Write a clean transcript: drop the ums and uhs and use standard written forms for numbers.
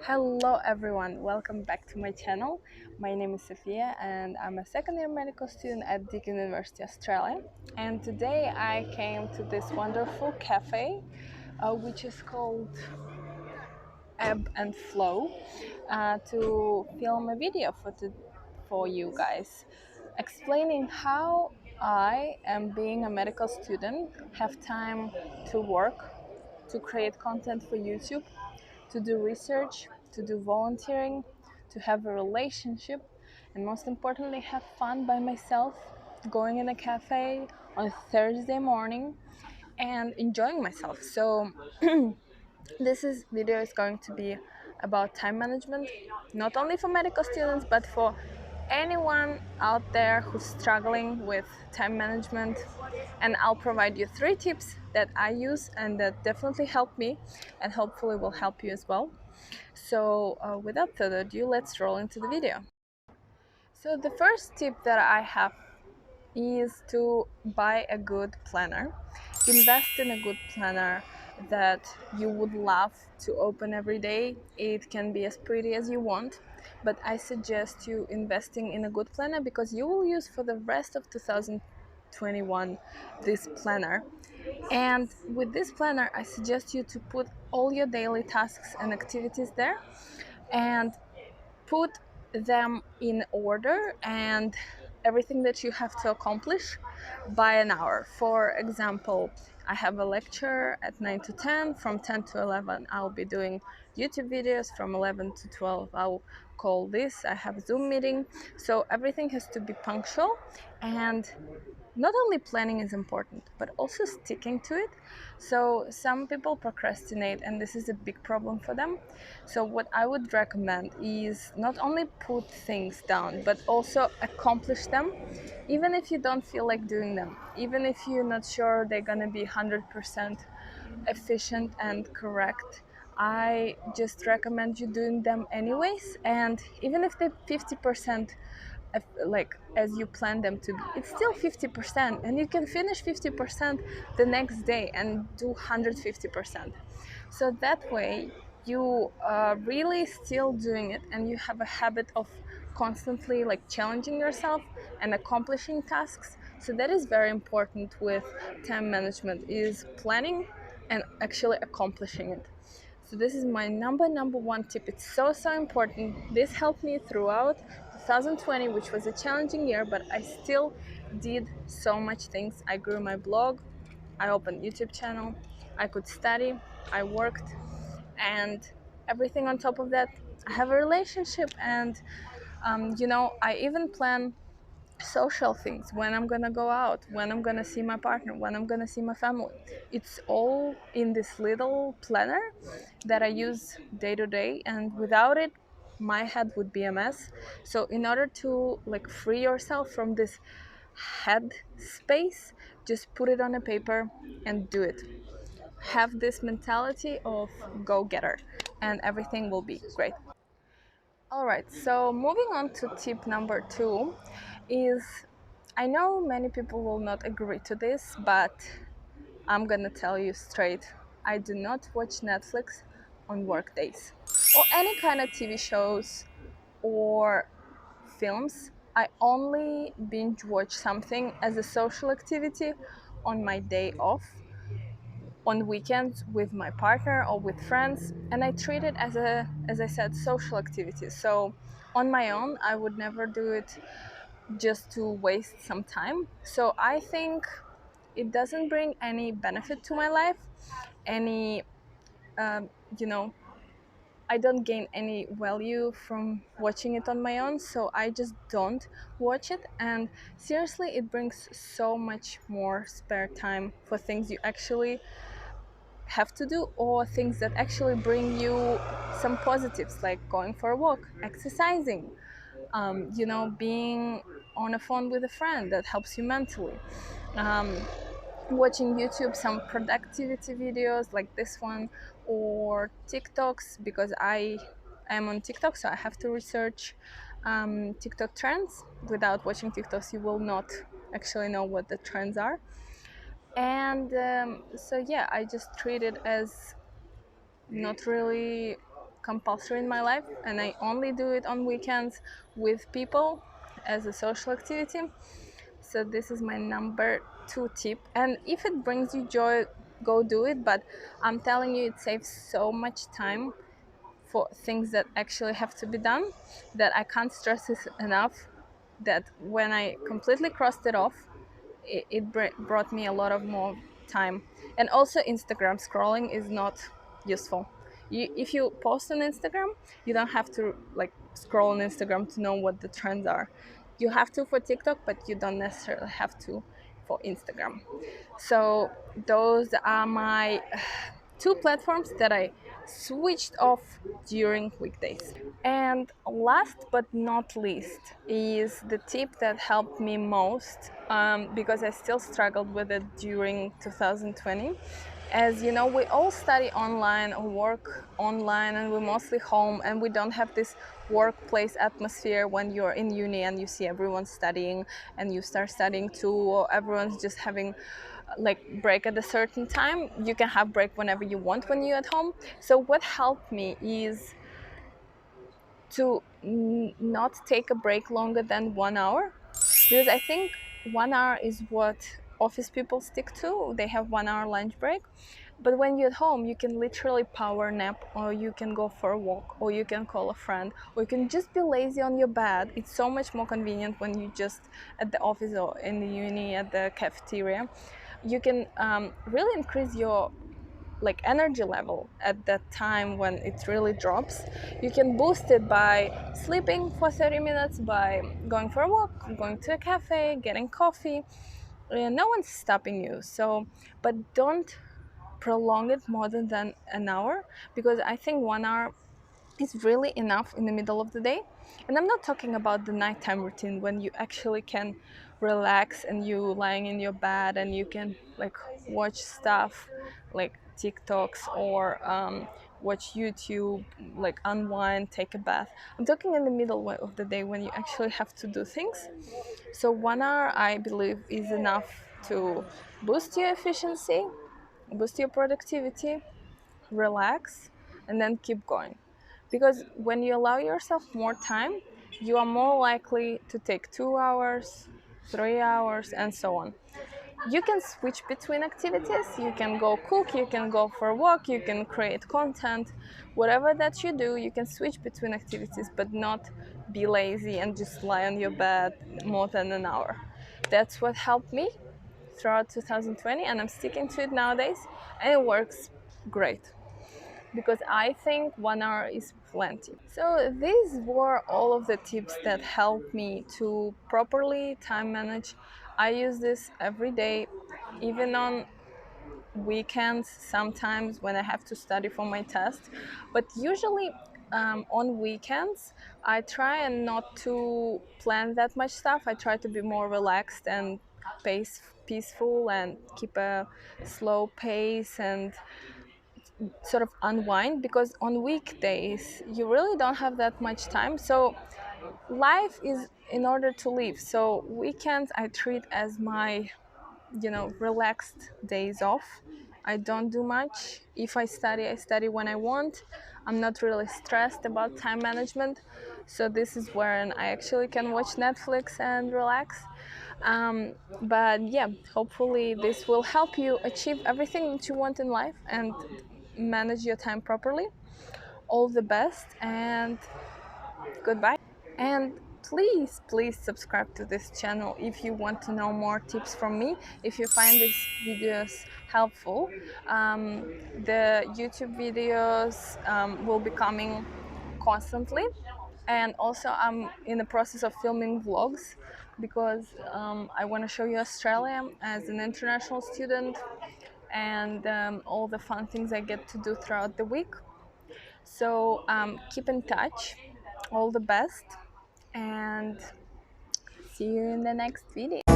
Hello everyone, welcome back to my channel. My name is Sophia and I'm a second year medical student at Deakin University, Australia. And today I came to this wonderful cafe, which is called Ebb and Flow, to film a video for you guys, explaining how I am being a medical student, have time to work, to create content for YouTube, to do research, to do volunteering, to have a relationship, and most importantly, have fun by myself, going in a cafe on a Thursday morning and enjoying myself. So, this video is going to be about time management, not only for medical students, but for anyone out there who's struggling with time management. And I'll provide you 3 tips that I use and that definitely help me and hopefully will help you as well. So without further ado, let's roll into the video. So the first tip that I have is to buy a good planner. Invest in a good planner that you would love to open every day. It can be as pretty as you want, but I suggest you investing in a good planner because you will use for the rest of 2021 this planner. And with this planner, I suggest you to put all your daily tasks and activities there and put them in order and everything that you have to accomplish by an hour. For example, I have a lecture at 9 to 10. From 10 to 11, I'll be doing YouTube videos. From 11 to 12, I'll call this. I have Zoom meeting. So everything has to be punctual, and not only planning is important, but also sticking to it. So some people procrastinate, and this is a big problem for them. So what I would recommend is not only put things down, but also accomplish them, even if you don't feel like doing them, even if you're not sure they're gonna be 100% efficient and correct. I just recommend you doing them anyways, and even if they're 50% like as you plan them to be, it's still 50%, and you can finish 50% the next day and do 150%. So that way you are really still doing it, and you have a habit of constantly like challenging yourself and accomplishing tasks. So that is very important with time management, is planning and actually accomplishing it. So this is my number one tip. It's so important. This helped me throughout 2020, which was a challenging year, but I still did so much things. I grew my blog, I opened YouTube channel, I could study, I worked, and everything on top of that. I have a relationship, and I even plan social things, when I'm gonna go out, when I'm gonna see my partner, when I'm gonna see my family. It's all in this little planner that I use day to day, and without it, my head would be a mess. So in order to like free yourself from this head space, just put it on a paper and do it. Have this mentality of go-getter, and everything will be great. All right, so moving on to tip number 2 is, I know many people will not agree to this, but I'm gonna tell you straight. I do not watch Netflix on work days or any kind of TV shows or films. I only binge watch something as a social activity on my day off, on weekends with my partner or with friends, and I treat it as a, as I said, social activity. So on my own, I would never do it just to waste some time. So I think it doesn't bring any benefit to my life, any um, you know I don't gain any value from watching it on my own, so I just don't watch it. And seriously, it brings so much more spare time for things you actually have to do, or things that actually bring you some positives, like going for a walk, exercising, being on a phone with a friend that helps you mentally, um, watching YouTube, some productivity videos like this one, or TikToks, because I am on TikTok, so I have to research TikTok trends. Without watching TikToks, you will not actually know what the trends are. And so yeah, I just treat it as not really compulsory in my life, and I only do it on weekends with people as a social activity. So this is my number 2 tip, and if it brings you joy, go do it. But I'm telling you, it saves so much time for things that actually have to be done that I can't stress this enough, that when I completely crossed it off, it brought me a lot of more time. And also, Instagram scrolling is not useful. If you post on Instagram, you don't have to like scroll on Instagram to know what the trends are. You have to for TikTok, but you don't necessarily have to for Instagram. So those are my 2 platforms that I switched off during weekdays. And last but not least is the tip that helped me most, because I still struggled with it during 2020. As you know, we all study online or work online, and we're mostly home, and we don't have this workplace atmosphere when you're in uni and you see everyone studying and you start studying too, or everyone's just having like break at a certain time. You can have break whenever you want when you're at home. So what helped me is to not take a break longer than 1 hour, because I think 1 hour is what office people stick to. They have 1 hour lunch break. But when you're at home, you can literally power nap, or you can go for a walk, or you can call a friend, or you can just be lazy on your bed. It's so much more convenient when you just at the office or in the uni at the cafeteria. You can really increase your like energy level at that time when it really drops. You can boost it by sleeping for 30 minutes, by going for a walk, going to a cafe, getting coffee. No one's stopping you. So, but don't prolong it more than an hour, because I think 1 hour is really enough in the middle of the day. And I'm not talking about the nighttime routine when you actually can relax and you lying in your bed and you can like watch stuff like TikToks, or watch YouTube, like unwind, take a bath. I'm talking in the middle of the day when you actually have to do things. So 1 hour, I believe, is enough to boost your efficiency, boost your productivity, relax, and then keep going. Because when you allow yourself more time, you are more likely to take 2 hours, 3 hours, and so on. You can switch between activities. You can go cook, you can go for a walk, you can create content. Whatever that you do, you can switch between activities, but not be lazy and just lie on your bed more than an hour. That's what helped me throughout 2020, and I'm sticking to it nowadays, and it works great, because I think 1 hour is plenty. So these were all of the tips that helped me to properly time manage. I use this every day, even on weekends, sometimes when I have to study for my test. But usually on weekends, I try and not to plan that much stuff. I try to be more relaxed and peaceful, and keep a slow pace and sort of unwind, because on weekdays you really don't have that much time. So life is in order to live. So weekends I treat as my, relaxed days off. I don't do much. If I study, I study when I want. I'm not really stressed about time management. So this is when I actually can watch Netflix and relax. But yeah, hopefully this will help you achieve everything that you want in life and manage your time properly. All the best, and goodbye. And please subscribe to this channel if you want to know more tips from me, if you find these videos helpful. The YouTube videos will be coming constantly, and also I'm in the process of filming vlogs, because I want to show you Australia as an international student, and all the fun things I get to do throughout the week. So keep in touch. All the best, and see you in the next video.